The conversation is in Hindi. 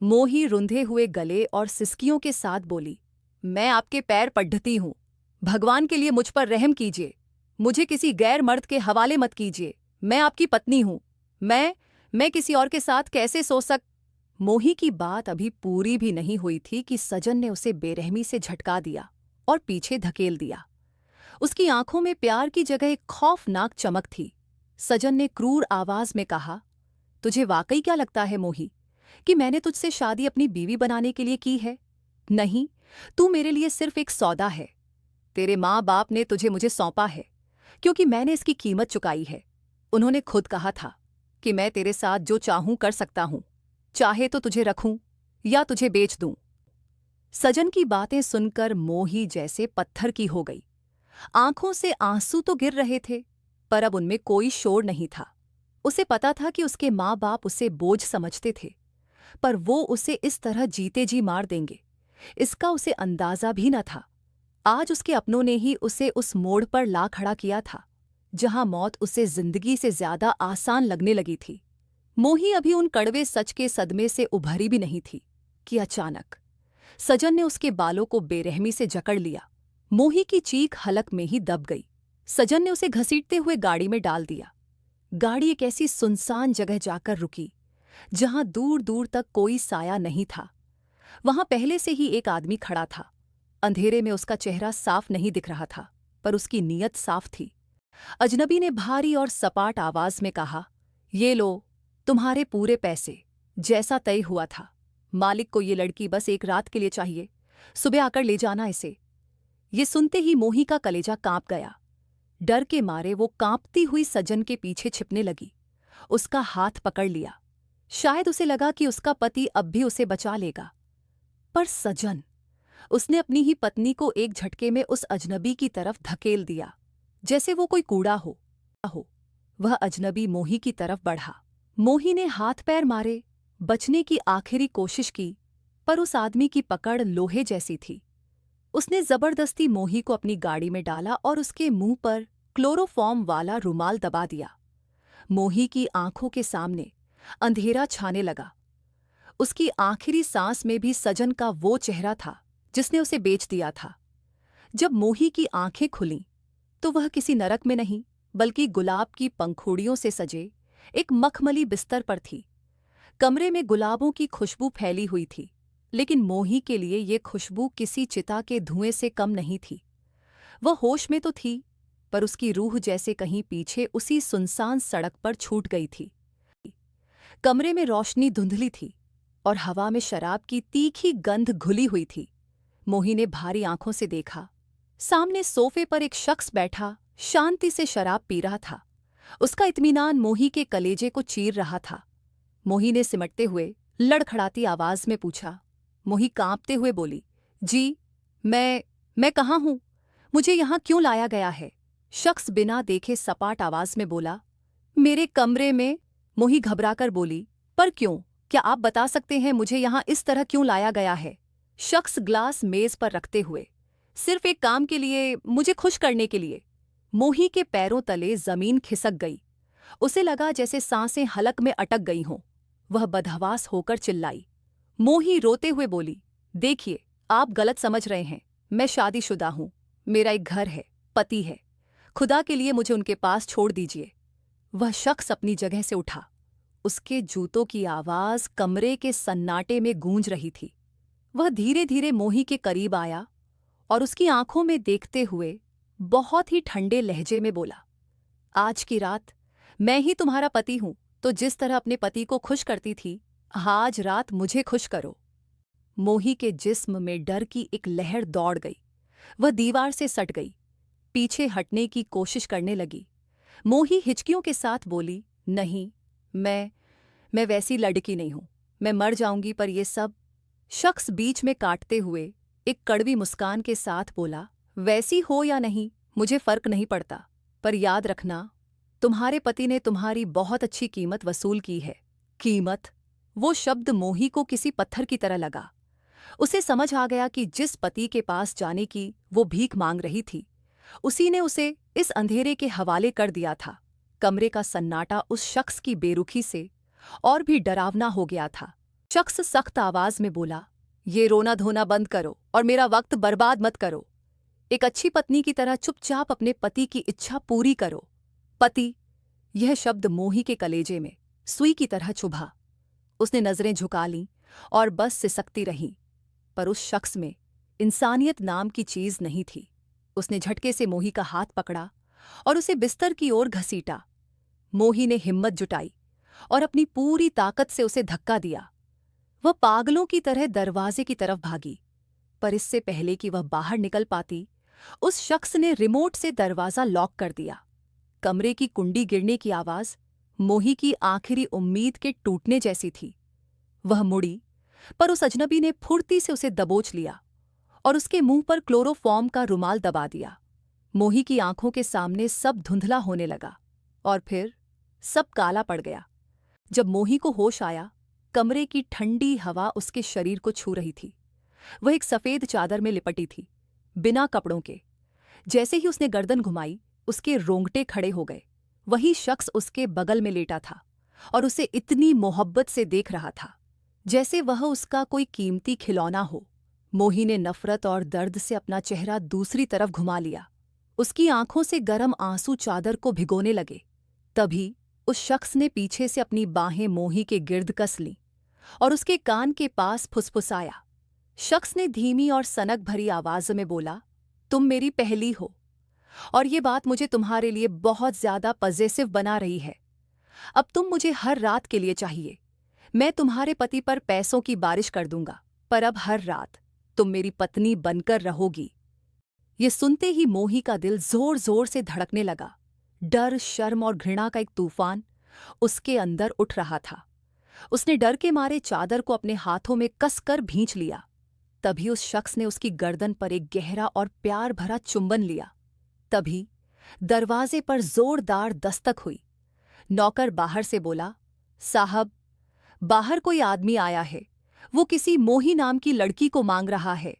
मोही रुंधे हुए गले और सिसकियों के साथ बोली, मैं आपके पैर पढ़ती हूँ। भगवान के लिए मुझ पर रहम कीजिए। मुझे किसी गैर मर्द के हवाले मत कीजिए। मैं आपकी पत्नी हूँ। मैं किसी और के साथ कैसे सो सक। मोही की बात अभी पूरी भी नहीं हुई थी कि सजन ने उसे बेरहमी से झटका दिया और पीछे धकेल दिया। उसकी आंखों में प्यार की जगह एक खौफनाक चमक थी। सजन ने क्रूर आवाज में कहा, तुझे वाकई क्या लगता है मोही कि मैंने तुझसे शादी अपनी बीवी बनाने के लिए की है? नहीं, तू मेरे लिए सिर्फ एक सौदा है। तेरे माँ बाप ने तुझे मुझे सौंपा है क्योंकि मैंने इसकी कीमत चुकाई है। उन्होंने खुद कहा था कि मैं तेरे साथ जो चाहूं कर सकता हूं, चाहे तो तुझे रखूं या तुझे बेच दूं। सजन की बातें सुनकर मोही जैसे पत्थर की हो गई। आंखों से आंसू तो गिर रहे थे, पर अब उनमें कोई शोर नहीं था। उसे पता था कि उसके माँ बाप उसे बोझ समझते थे, पर वो उसे इस तरह जीते जी मार देंगे, इसका उसे अंदाजा भी न था। आज उसके अपनों ने ही उसे उस मोड़ पर ला खड़ा किया था जहां मौत उसे जिंदगी से ज्यादा आसान लगने लगी थी। मोही अभी उन कड़वे सच के सदमे से उभरी भी नहीं थी कि अचानक सजन ने उसके बालों को बेरहमी से जकड़ लिया। मोही की चीख हलक में ही दब गई। सजन ने उसे घसीटते हुए गाड़ी में डाल दिया। गाड़ी एक ऐसी सुनसान जगह जाकर रुकी जहां दूर दूर तक कोई साया नहीं था। वहां पहले से ही एक आदमी खड़ा था। अंधेरे में उसका चेहरा साफ नहीं दिख रहा था, पर उसकी नीयत साफ थी। अजनबी ने भारी और सपाट आवाज में कहा, ये लो, तुम्हारे पूरे पैसे, जैसा तय हुआ था। मालिक को ये लड़की बस एक रात के लिए चाहिए। सुबह आकर ले जाना इसे। ये सुनते ही मोही का कलेजा कांप गया। डर के मारे वो कांपती हुई सजन के पीछे छिपने लगी। उसका हाथ पकड़ लिया। शायद उसे लगा कि उसका पति अब भी उसे बचा लेगा। पर सजन, उसने अपनी ही पत्नी को एक झटके में उस अजनबी की तरफ धकेल दिया, जैसे वो कोई कूड़ा हो। वह अजनबी मोही की तरफ बढ़ा। मोही ने हाथ पैर मारे, बचने की आखिरी कोशिश की, पर उस आदमी की पकड़ लोहे जैसी थी। उसने जबरदस्ती मोही को अपनी गाड़ी में डाला और उसके मुंह पर क्लोरोफॉर्म वाला रुमाल दबा दिया। मोही की आंखों के सामने अंधेरा छाने लगा। उसकी आखिरी सांस में भी सजन का वो चेहरा था जिसने उसे बेच दिया था। जब मोही की आंखें खुलीं, तो वह किसी नरक में नहीं, बल्कि गुलाब की पंखुड़ियों से सजे एक मखमली बिस्तर पर थी। कमरे में गुलाबों की खुशबू फैली हुई थी, लेकिन मोही के लिए ये खुशबू किसी चिता के धुएं से कम नहीं थी। वह होश में तो थी, पर उसकी रूह जैसे कहीं पीछे उसी सुनसान सड़क पर छूट गई थी। कमरे में रोशनी धुंधली थी और हवा में शराब की तीखी गंध घुली हुई थी। मोही ने भारी आंखों से देखा। सामने सोफे पर एक शख्स बैठा शांति से शराब पी रहा था। उसका इत्मीनान मोही के कलेजे को चीर रहा था। मोही ने सिमटते हुए लड़खड़ाती आवाज में पूछा। मोही कांपते हुए बोली, जी, मैं कहाँ हूँ? मुझे यहाँ क्यों लाया गया है? शख्स बिना देखे सपाट आवाज में बोला, मेरे कमरे में। मोही घबराकर बोली, पर क्यों? क्या आप बता सकते हैं मुझे यहाँ इस तरह क्यों लाया गया है? शख्स ग्लास मेज पर रखते हुए, सिर्फ एक काम के लिए, मुझे खुश करने के लिए। मोही के पैरों तले जमीन खिसक गई। उसे लगा जैसे सांसें हलक में अटक गई हों। वह बदहवास होकर चिल्लाई। मोही रोते हुए बोली, देखिए, आप गलत समझ रहे हैं। मैं शादीशुदा हूँ। मेरा एक घर है, पति है। खुदा के लिए मुझे उनके पास छोड़ दीजिए। वह शख्स अपनी जगह से उठा। उसके जूतों की आवाज कमरे के सन्नाटे में गूंज रही थी। वह धीरे धीरे मोही के करीब आया और उसकी आंखों में देखते हुए बहुत ही ठंडे लहजे में बोला, आज की रात मैं ही तुम्हारा पति हूं, तो जिस तरह अपने पति को खुश करती थी, आज रात मुझे खुश करो। मोही के जिस्म में डर की एक लहर दौड़ गई। वह दीवार से सट गई, पीछे हटने की कोशिश करने लगी। मोही हिचकियों के साथ बोली, नहीं, मैं वैसी लड़की नहीं हूं। मैं मर जाऊंगी, पर ये सब। शख्स बीच में काटते हुए एक कड़वी मुस्कान के साथ बोला, वैसी हो या नहीं, मुझे फर्क नहीं पड़ता, पर याद रखना, तुम्हारे पति ने तुम्हारी बहुत अच्छी कीमत वसूल की है। कीमत? वो शब्द मोही को किसी पत्थर की तरह लगा। उसे समझ आ गया कि जिस पति के पास जाने की वो भीख मांग रही थी, उसी ने उसे इस अंधेरे के हवाले कर दिया था। कमरे का सन्नाटा उस शख्स की बेरुखी से और भी डरावना हो गया था। शख्स सख्त आवाज में बोला, ये रोना धोना बंद करो और मेरा वक्त बर्बाद मत करो। एक अच्छी पत्नी की तरह चुपचाप अपने पति की इच्छा पूरी करो। पति, यह शब्द मोही के कलेजे में सुई की तरह चुभा। उसने नजरें झुका लीं और बस सिसकती रहीं, पर उस शख्स में इंसानियत नाम की चीज नहीं थी। उसने झटके से मोही का हाथ पकड़ा और उसे बिस्तर की ओर घसीटा। मोही ने हिम्मत जुटाई और अपनी पूरी ताकत से उसे धक्का दिया। वह पागलों की तरह दरवाजे की तरफ भागी, पर इससे पहले कि वह बाहर निकल पाती, उस शख्स ने रिमोट से दरवाजा लॉक कर दिया। कमरे की कुंडी गिरने की आवाज मोही की आखिरी उम्मीद के टूटने जैसी थी। वह मुड़ी, पर उस अजनबी ने फुर्ती से उसे दबोच लिया और उसके मुंह पर क्लोरोफॉर्म का रुमाल दबा दिया। मोही की आंखों के सामने सब धुंधला होने लगा और फिर सब काला पड़ गया। जब मोही को होश आया, कमरे की ठंडी हवा उसके शरीर को छू रही थी। वह एक सफेद चादर में लिपटी थी, बिना कपड़ों के। जैसे ही उसने गर्दन घुमाई, उसके रोंगटे खड़े हो गए। वही शख्स उसके बगल में लेटा था और उसे इतनी मोहब्बत से देख रहा था जैसे वह उसका कोई कीमती खिलौना हो। मोही ने नफरत और दर्द से अपना चेहरा दूसरी तरफ घुमा लिया। उसकी आंखों से गर्म आंसू चादर को भिगोने लगे। तभी उस शख्स ने पीछे से अपनी बाहें मोही के गिर्द कस लीं और उसके कान के पास फुसफुसाया। शख्स ने धीमी और सनक भरी आवाज में बोला, तुम मेरी पहली हो और ये बात मुझे तुम्हारे लिए बहुत ज्यादा पॉजिटिव बना रही है। अब तुम मुझे हर रात के लिए चाहिए। मैं तुम्हारे पति पर पैसों की बारिश कर दूंगा, पर अब हर रात तुम मेरी पत्नी बनकर रहोगी। ये सुनते ही मोही का दिल जोर जोर से धड़कने लगा। डर, शर्म और घृणा का एक तूफान उसके अंदर उठ रहा था। उसने डर के मारे चादर को अपने हाथों में कसकर भींच लिया। तभी उस शख्स ने उसकी गर्दन पर एक गहरा और प्यार भरा चुंबन लिया। तभी दरवाजे पर जोरदार दस्तक हुई। नौकर बाहर से बोला, साहब, बाहर कोई आदमी आया है। वो किसी मोही नाम की लड़की को मांग रहा है।